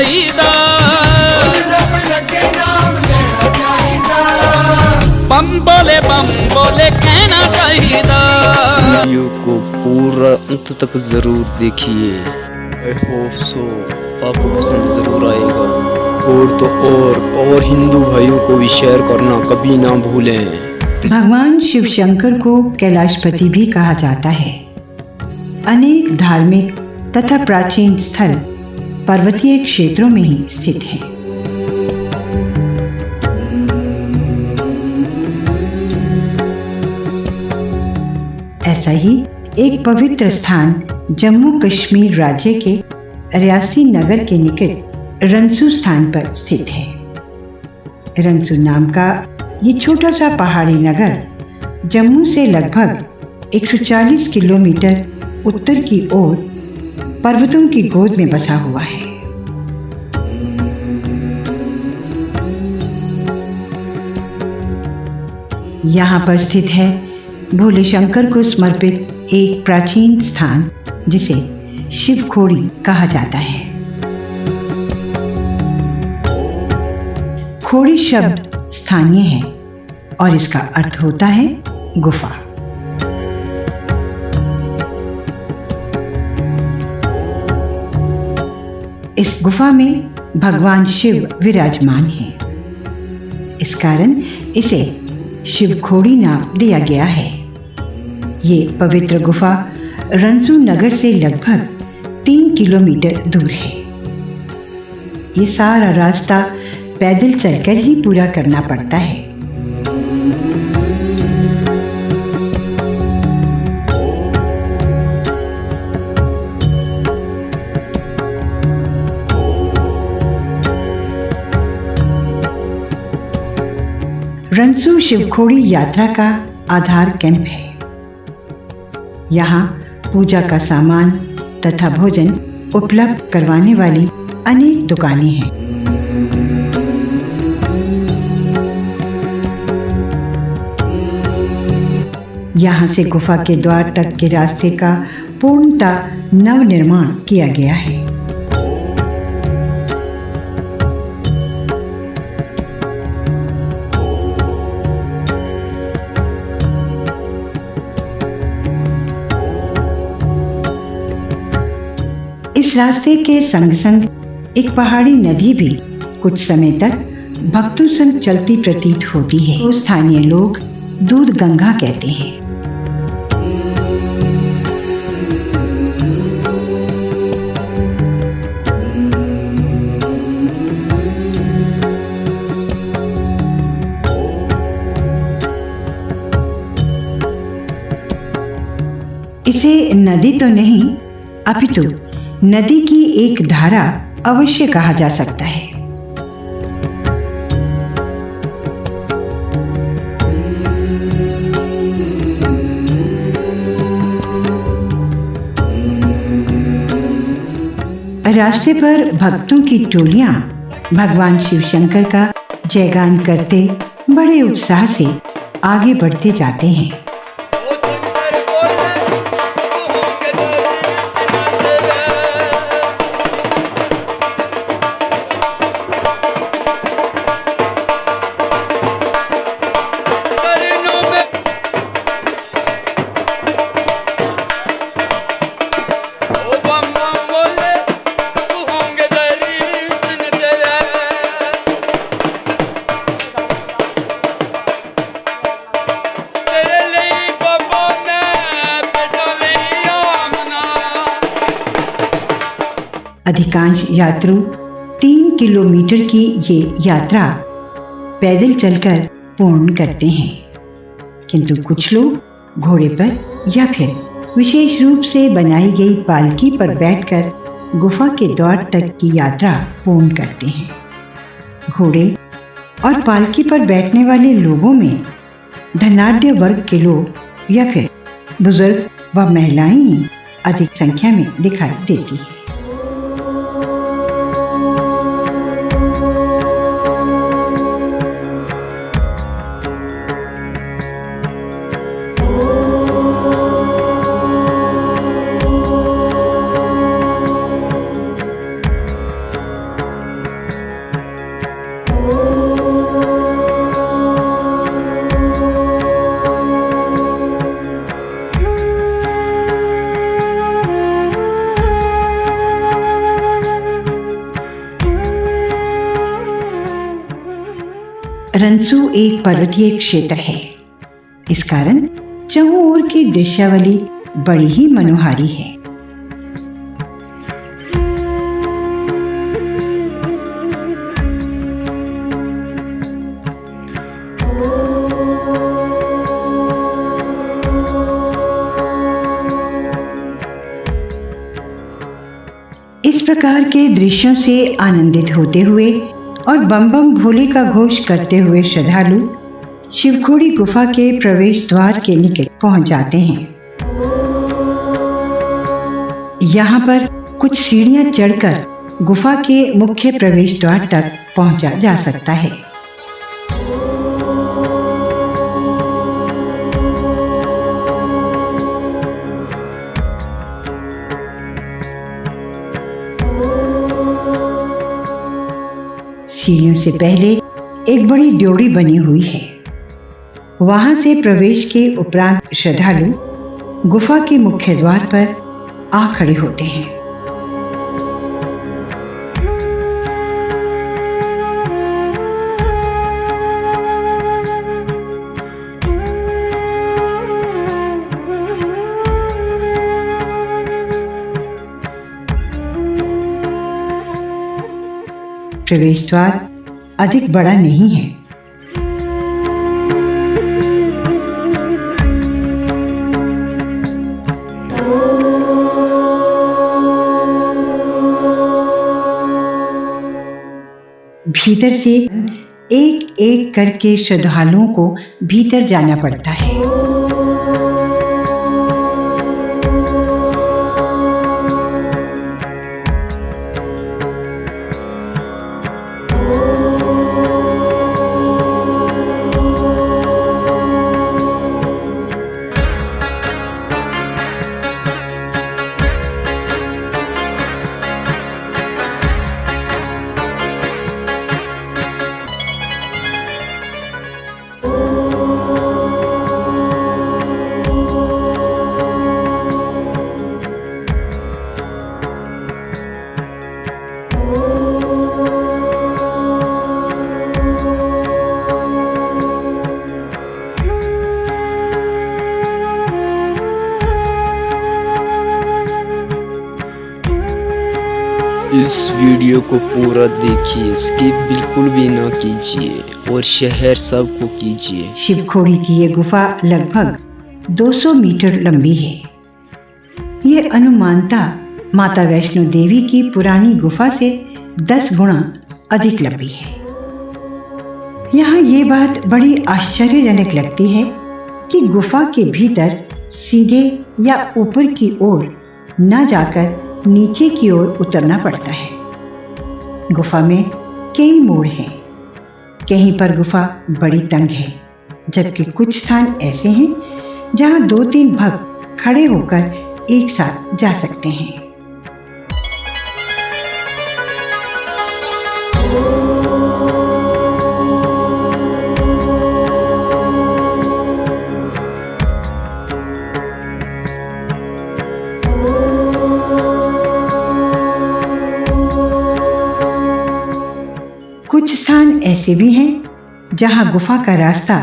चाहिदा, बम बोले कहना चाहिदा। वीडियो को पूरा अंत तक जरूर देखिए। आई होप सो आपको पसंद जरूर आएगा। और तो और हिंदू भाइयों को भी शेयर करना कभी ना भूलें। भगवान शिव शंकर को कैलाशपति भी कहा जाता है। अनेक धार्मिक तथा प्राचीन स्थल पर्वतीय क्षेत्रों में ही स्थित हैं। ऐसा ही एक पवित्र स्थान जम्मू कश्मीर राज्य के रियासी नगर के निकट रंसू स्थान पर स्थित है। रंसू नाम का ये छोटा सा पहाड़ी नगर जम्मू से लगभग 140 किलोमीटर उत्तर की ओर पर्वतों की गोद में बसा हुआ है। यहाँ पर स्थित है भोले शंकर को समर्पित एक प्राचीन स्थान जिसे शिव खोड़ी कहा जाता है। खोड़ी शब्द स्थानीय है और इसका अर्थ होता है गुफा। इस गुफा में भगवान शिव विराजमान हैं। इस कारण इसे शिव खोड़ी नाम दिया गया है। ये पवित्र गुफा रंसू नगर से लगभग 3 किलोमीटर दूर है। ये सारा रास्ता पैदल चलकर ही पूरा करना पड़ता है। रंसू शिवखोड़ी यात्रा का आधार कैंप है। यहाँ पूजा का सामान तथा भोजन उपलब्ध करवाने वाली अनेक दुकानें हैं। यहाँ से गुफा के द्वार तक के रास्ते का पूर्णतः नवनिर्माण किया गया है। इस रास्ते के संग संग एक पहाड़ी नदी भी कुछ समय तक भक्तों संग चलती प्रतीत होती है। तो स्थानीय लोग दूध गंगा कहते हैं। इसे नदी तो नहीं अपितु नदी की एक धारा अवश्य कहा जा सकता है। रास्ते पर भक्तों की टोलियां भगवान शिव शंकर का जयगान करते बड़े उत्साह से आगे बढ़ते जाते हैं। अधिकांश यात्रु 3 किलोमीटर की ये यात्रा पैदल चलकर पूर्ण करते हैं, किंतु कुछ लोग घोड़े पर या फिर विशेष रूप से बनाई गई पालकी पर बैठकर गुफा के द्वार तक की यात्रा पूर्ण करते हैं। घोड़े और पालकी पर बैठने वाले लोगों में धनाढ्य वर्ग के लोग या फिर बुजुर्ग व महिलाएं ही अधिक संख्या में दिखाई देती है। रंसू एक पर्वतीय क्षेत्र है। इस कारण चहुं ओर की दृश्यावली बड़ी ही मनोहारी है। इस प्रकार के दृश्यों से आनंदित होते हुए और बम बम भोले का घोष करते हुए श्रद्धालु शिवखोड़ी गुफा के प्रवेश द्वार के निकट पहुंच जाते हैं। यहाँ पर कुछ सीढ़ियां चढ़कर गुफा के मुख्य प्रवेश द्वार तक पहुंचा जा सकता है। सीढ़ियों से पहले एक बड़ी ड्योढ़ी बनी हुई है। वहां से प्रवेश के उपरांत श्रद्धालु गुफा के मुख्य द्वार पर आ खड़े होते हैं। प्रवेश द्वार अधिक बड़ा नहीं है। भीतर से एक एक करके श्रद्धालुओं को भीतर जाना पड़ता है। इस वीडियो को पूरा देखिए, स्किप बिल्कुल भी ना कीजिए और शेयर सबको कीजिए। शिवखोड़ी की ये गुफा लगभग 200 मीटर लंबी है। ये अनुमानतः माता वैष्णो देवी की पुरानी गुफा से 10 गुना अधिक लंबी है। यहाँ ये बात बड़ी आश्चर्यजनक लगती है कि गुफा के भीतर सीधे या ऊपर की ओर न जाकर नीचे की ओर उतरना पड़ता है। गुफा में कई मोड़ हैं। कहीं पर गुफा बड़ी तंग है, जबकि कुछ स्थान ऐसे हैं जहां 2-3 भक्त खड़े होकर एक साथ जा सकते हैं। कुछ स्थान ऐसे भी हैं जहां गुफा का रास्ता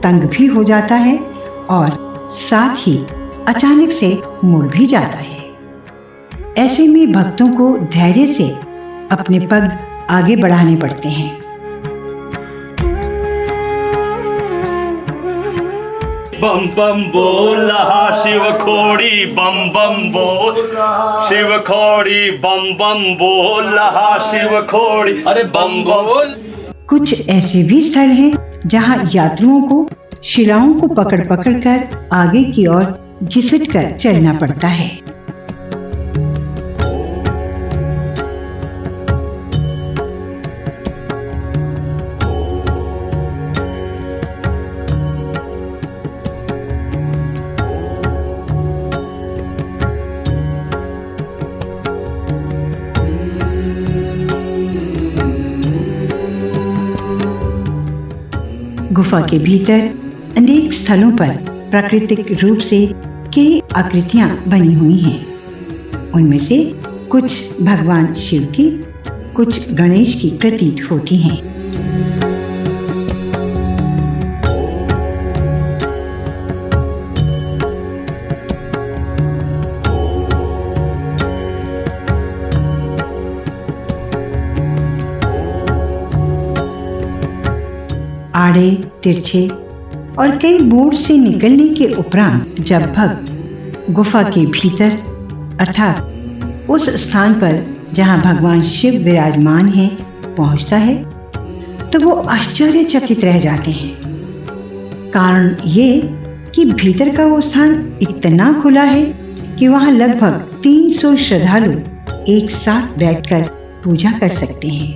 तंग भी हो जाता है और साथ ही अचानक से मुड़ भी जाता है। ऐसे में भक्तों को धैर्य से अपने पग आगे बढ़ाने पड़ते हैं। बम बम बोल रहा शिवखोड़ी, बम बम बोल शिवखोड़ी, बम बम बोल रहा शिवखोड़ी, अरे बम बोल। कुछ ऐसे भी स्थल हैं जहां यात्रियों को शिलाओं को पकड़ पकड़ कर आगे की ओर घिसट कर चलना पड़ता है। गुफा के भीतर अनेक स्थलों पर प्राकृतिक रूप से कई आकृतियां बनी हुई हैं। उनमें से कुछ भगवान शिव की, कुछ गणेश की प्रतीत होती हैं। आड़े तिरछे और कई मोड़ से निकलने के उपरांत जब भक्त गुफा के भीतर अर्थात उस स्थान पर जहां भगवान शिव विराजमान हैं पहुंचता है तो वो आश्चर्यचकित रह जाते हैं। कारण ये कि भीतर का वो स्थान इतना खुला है कि वहां लगभग 300 श्रद्धालु एक साथ बैठकर पूजा कर सकते हैं।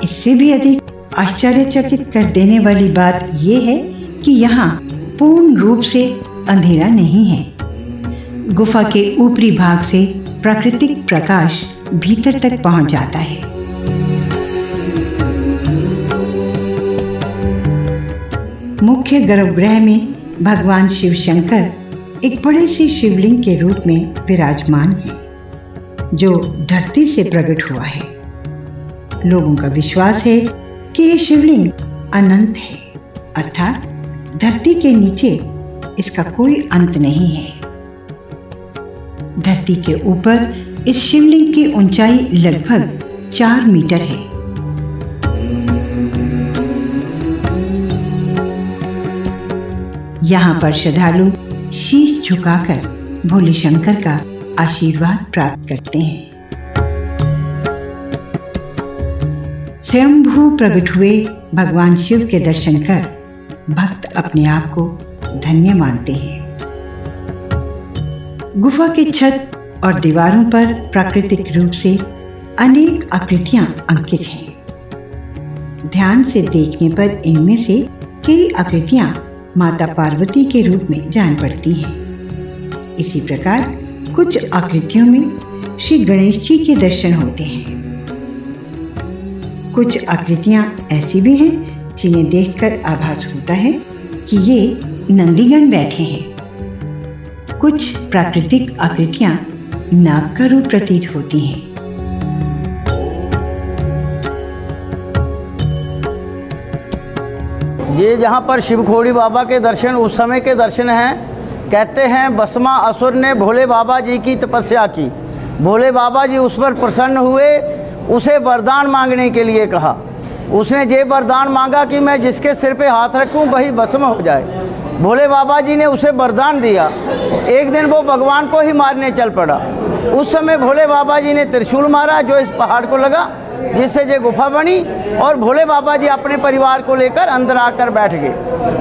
इससे भी अधिक आश्चर्यचकित कर देने वाली बात यह है कि यहाँ पूर्ण रूप से अंधेरा नहीं है। गुफा के ऊपरी भाग से प्राकृतिक प्रकाश भीतर तक पहुंच जाता है। मुख्य गर्भगृह में भगवान शिव शंकर एक बड़े से शिवलिंग के रूप में विराजमान है जो धरती से प्रकट हुआ है। लोगों का विश्वास है कि ये शिवलिंग अनंत है, अर्थात धरती के नीचे इसका कोई अंत नहीं है। धरती के ऊपर इस शिवलिंग की ऊंचाई लगभग 4 मीटर है। यहाँ पर श्रद्धालु शीश झुकाकर भोले शंकर का आशीर्वाद प्राप्त करते हैं। स्वयंभू प्रकट हुए भगवान शिव के दर्शन कर भक्त अपने आप को धन्य मानते हैं। गुफा के छत और दीवारों पर प्राकृतिक रूप से अनेक आकृतियां अंकित हैं। ध्यान से देखने पर इनमें से कई आकृतियां माता पार्वती के रूप में जान पड़ती हैं। इसी प्रकार कुछ आकृतियों में श्री गणेश जी के दर्शन होते हैं। कुछ आकृतियां ऐसी भी हैं जिन्हें देखकर आभास होता है कि ये नंदीगण बैठे हैं। कुछ प्राकृतिक आकृतियां नाग का रूप प्रतीत होती हैं। ये जहाँ पर शिवखोड़ी बाबा के दर्शन उस समय के दर्शन हैं। कहते हैं बसमा असुर ने भोले बाबा जी की तपस्या की। भोले बाबा जी उस पर प्रसन्न हुए, उसे वरदान मांगने के लिए कहा। उसने ये वरदान मांगा कि मैं जिसके सिर पे हाथ रखूं वही भस्म हो जाए। भोले बाबा जी ने उसे वरदान दिया। एक दिन वो भगवान को ही मारने चल पड़ा। उस समय भोले बाबा जी ने त्रिशूल मारा जो इस पहाड़ को लगा, जिससे ये गुफा बनी और भोले बाबा जी अपने परिवार को लेकर अंदर आकर बैठ गए।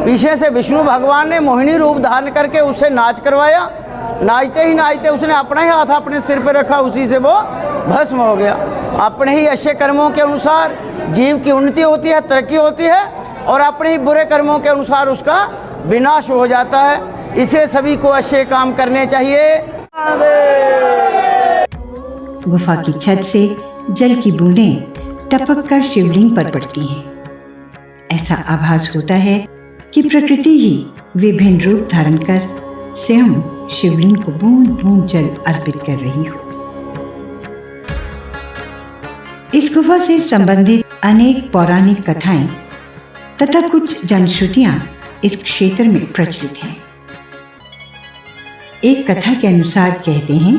पीछे से विष्णु भगवान ने मोहिनी रूप धारण करके उससे नाच करवाया। नाचते ही नाचते उसने अपना ही हाथ अपने सिर पर रखा, उसी से वो भस्म हो गया। अपने ही अच्छे कर्मों के अनुसार जीव की उन्नति होती है, तरक्की होती है, और अपने ही बुरे कर्मों के अनुसार उसका विनाश हो जाता है। इसलिए सभी को अच्छे काम करने चाहिए। गुफा की छत से जल की बूंदें टपक कर शिवलिंग पर पड़ती हैं। ऐसा आभास होता है कि प्रकृति ही विभिन्न रूप धारण कर स्वयं शिवलिंग को बूंद बूंद जल अर्पित कर रही हो। इस गुफा से संबंधित अनेक पौराणिक कथाएं तथा कुछ जनश्रुतियां इस क्षेत्र में प्रचलित हैं। एक कथा के अनुसार कहते हैं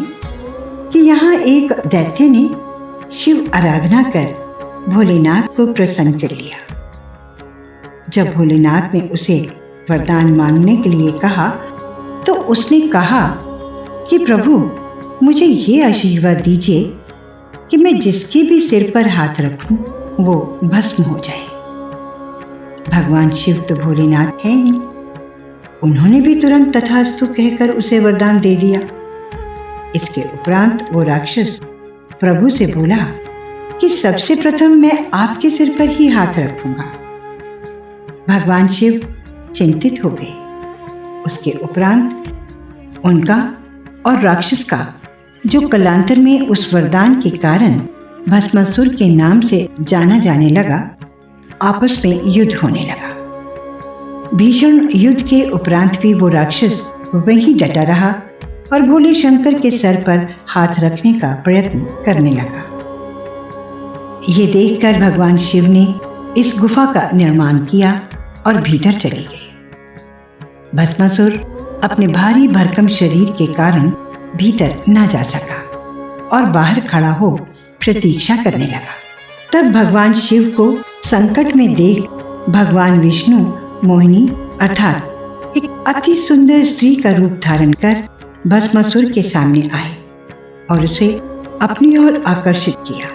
कि यहाँ एक दैत्य ने शिव आराधना कर भोलेनाथ को प्रसन्न कर लिया। जब भोलेनाथ ने उसे वरदान मांगने के लिए कहा तो उसने कहा कि प्रभु मुझे ये आशीर्वाद दीजिए कि मैं जिसके भी सिर पर हाथ रखूं वो भस्म हो जाए। भगवान शिव तो भोलेनाथ है ही, उन्होंने भी तुरंत तथास्तु कहकर उसे वरदान दे दिया। इसके उपरांत वो राक्षस प्रभु से बोला कि सबसे प्रथम मैं आपके सिर पर ही हाथ रखूंगा। भगवान शिव चिंतित हो गए। उसके उपरांत उनका और राक्षस का, जो कलांतर में उस वरदान के कारण भस्मासुर के नाम से जाना जाने लगा, आपस में युद्ध होने लगा। भीषण युद्ध के उपरांत भी वो राक्षस वहीं डटा रहा और भोले शंकर के सर पर हाथ रखने का प्रयत्न करने लगा। ये देखकर भगवान शिव ने इस गुफा का निर्माण किया और भीतर चले गए। भस्मासुर अपने भारी भरकम शरीर के कारण भीतर न जा सका और बाहर खड़ा हो प्रतीक्षा करने लगा। तब भगवान शिव को संकट में देख भगवान विष्णु मोहिनी अर्थात एक अति सुंदर स्त्री का रूप धारण कर भस्मासुर के सामने आए और उसे अपनी ओर आकर्षित किया।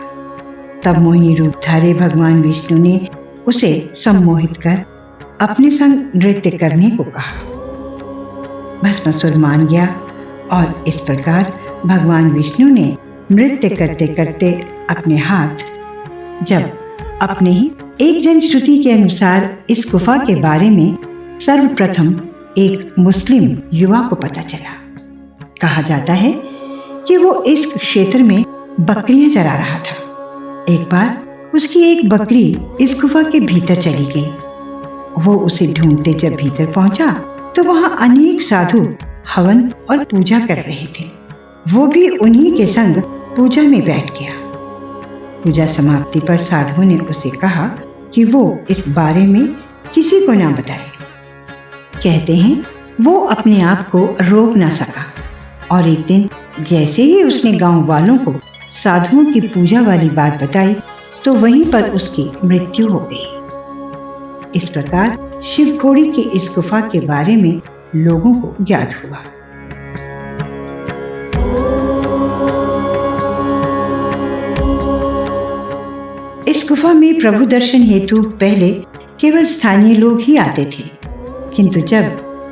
तब मोहिनी रूपधारी भगवान विष्णु ने उसे सम्मोहित कर अपने संग नृत्य करने को कहा। भस्मासुर मान गया और इस प्रकार भगवान विष्णु ने नृत्य करते करते अपने हाथ जब अपने ही एक जनश्रुति के अनुसार इस गुफा के बारे में सर्वप्रथम एक मुस्लिम युवा को पता चला। कहा जाता है कि वो इस क्षेत्र में बकरियां चरा रहा था। एक बार उसकी एक बकरी इस गुफा के भीतर चली गई। वो उसे ढूंढते जब भीतर पहुंचा तो वहां अनेक साधु हवन और पूजा कर रहे थे। वो भी उन्हीं के संग पूजा में बैठ गया। पूजा समाप्ति पर साधु ने उसे कहा कि वो इस बारे में किसी को ना बताए। कहते हैं वो अपने आप को रोक ना सका और एक दिन जैसे ही उसने गांव वालों को साधुओं की पूजा वाली बात बताई तो वहीं पर उसकी मृत्यु हो गई। इस प्रकार शिवखोड़ी की इस गुफा के बारे में लोगों को ज्ञात हुआ। इस गुफा में प्रभु दर्शन हेतु पहले केवल स्थानीय लोग ही आते थे, किंतु जब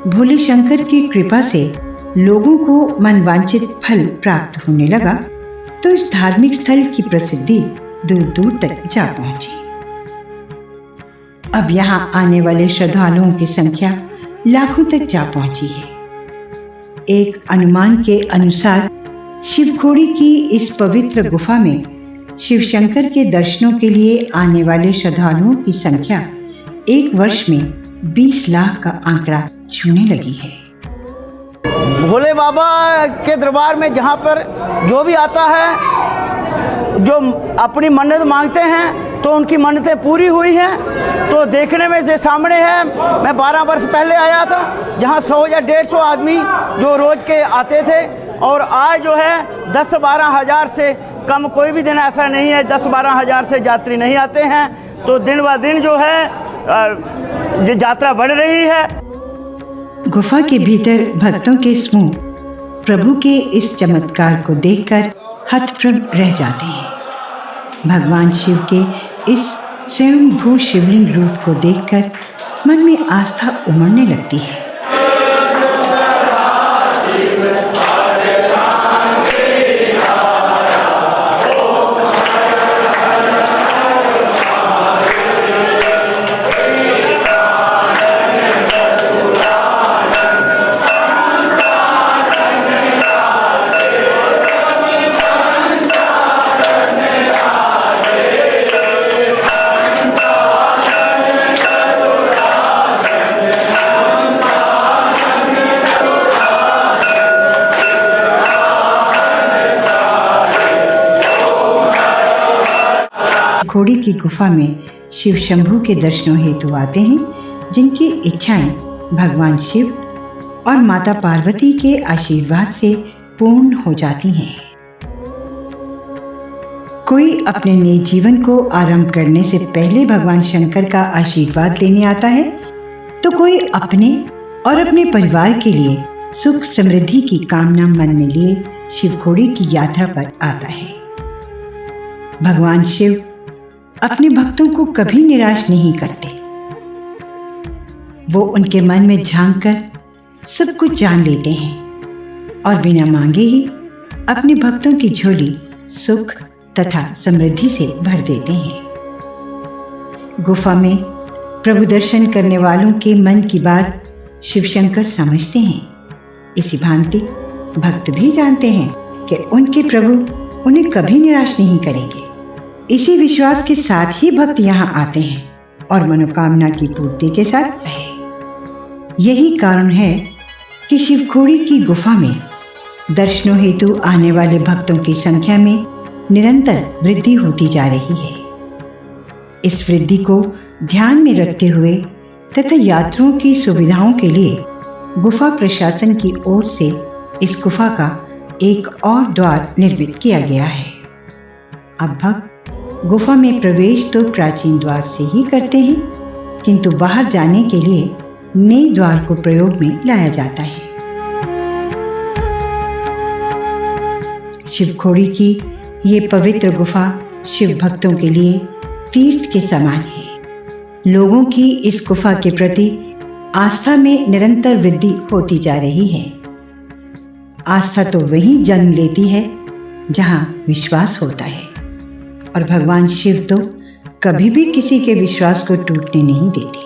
भोले शंकर की कृपा से लोगों को मनवांछित फल प्राप्त होने लगा तो इस धार्मिक स्थल की प्रसिद्धि दूर दूर तक जा पहुंची। अब यहाँ आने वाले श्रद्धालुओं की संख्या लाखों तक जा पहुंची है। एक अनुमान के अनुसार शिवखोड़ी की इस पवित्र गुफा में शिव शंकर के दर्शनों के लिए आने वाले श्रद्धालुओं की संख्या एक वर्ष में 20 लाख का आंकड़ा छूने लगी है। भोले बाबा के दरबार में जहाँ पर जो भी आता है, जो अपनी मन्नत मांगते हैं तो उनकी मन्नतें पूरी हुई हैं। तो देखने में से सामने है, मैं 12 वर्ष पहले आया था जहाँ 100 या 150 आदमी जो रोज़ के आते थे और आज जो है 10-12 हज़ार से कम कोई भी दिन ऐसा नहीं है 10-12 हज़ार से यात्री नहीं आते हैं। तो दिन ब दिन जो है यात्रा बढ़ रही है। गुफा के भीतर भक्तों के समूह प्रभु के इस चमत्कार को देखकर हतप्रभ रह जाते हैं। भगवान शिव के इस स्वयंभू शिवलिंग रूप को देखकर मन में आस्था उमड़ने लगती है। शिवखोड़ी की गुफा में शिव शंभू के दर्शनों हेतु आते हैं जिनकी इच्छाएं भगवान शिव और माता पार्वती के आशीर्वाद से पूर्ण हो जाती हैं। कोई अपने नए जीवन को आरंभ करने से पहले भगवान शंकर का आशीर्वाद लेने आता है तो कोई अपने और अपने परिवार के लिए सुख समृद्धि की कामना मन में लिए शिवखोड़ी की यात्रा पर आता है। भगवान शिव अपने भक्तों को कभी निराश नहीं करते। वो उनके मन में झांककर सब कुछ जान लेते हैं और बिना मांगे ही अपने भक्तों की झोली सुख तथा समृद्धि से भर देते हैं। गुफा में प्रभु दर्शन करने वालों के मन की बात शिव शंकर समझते हैं। इसी भांति भक्त भी जानते हैं कि उनके प्रभु उन्हें कभी निराश नहीं करेंगे। इसी विश्वास के साथ ही भक्त यहाँ आते हैं और मनोकामना की पूर्ति के साथ रहे। यही कारण है कि शिवखोड़ी की गुफा में दर्शनों हेतु आने वाले भक्तों की संख्या में निरंतर वृद्धि होती जा रही है। इस वृद्धि को ध्यान में रखते हुए तथा यात्रियों की सुविधाओं के लिए गुफा प्रशासन की ओर से इस गुफा का एक और द्वार निर्मित किया गया है। अब भक्त गुफा में प्रवेश तो प्राचीन द्वार से ही करते हैं, किंतु बाहर जाने के लिए नए द्वार को प्रयोग में लाया जाता है। शिवखोड़ी की ये पवित्र गुफा शिव भक्तों के लिए तीर्थ के समान है। लोगों की इस गुफा के प्रति आस्था में निरंतर वृद्धि होती जा रही है। आस्था तो वहीं जन्म लेती है जहां विश्वास होता है, और भगवान शिव तो कभी भी किसी के विश्वास को टूटने नहीं देते।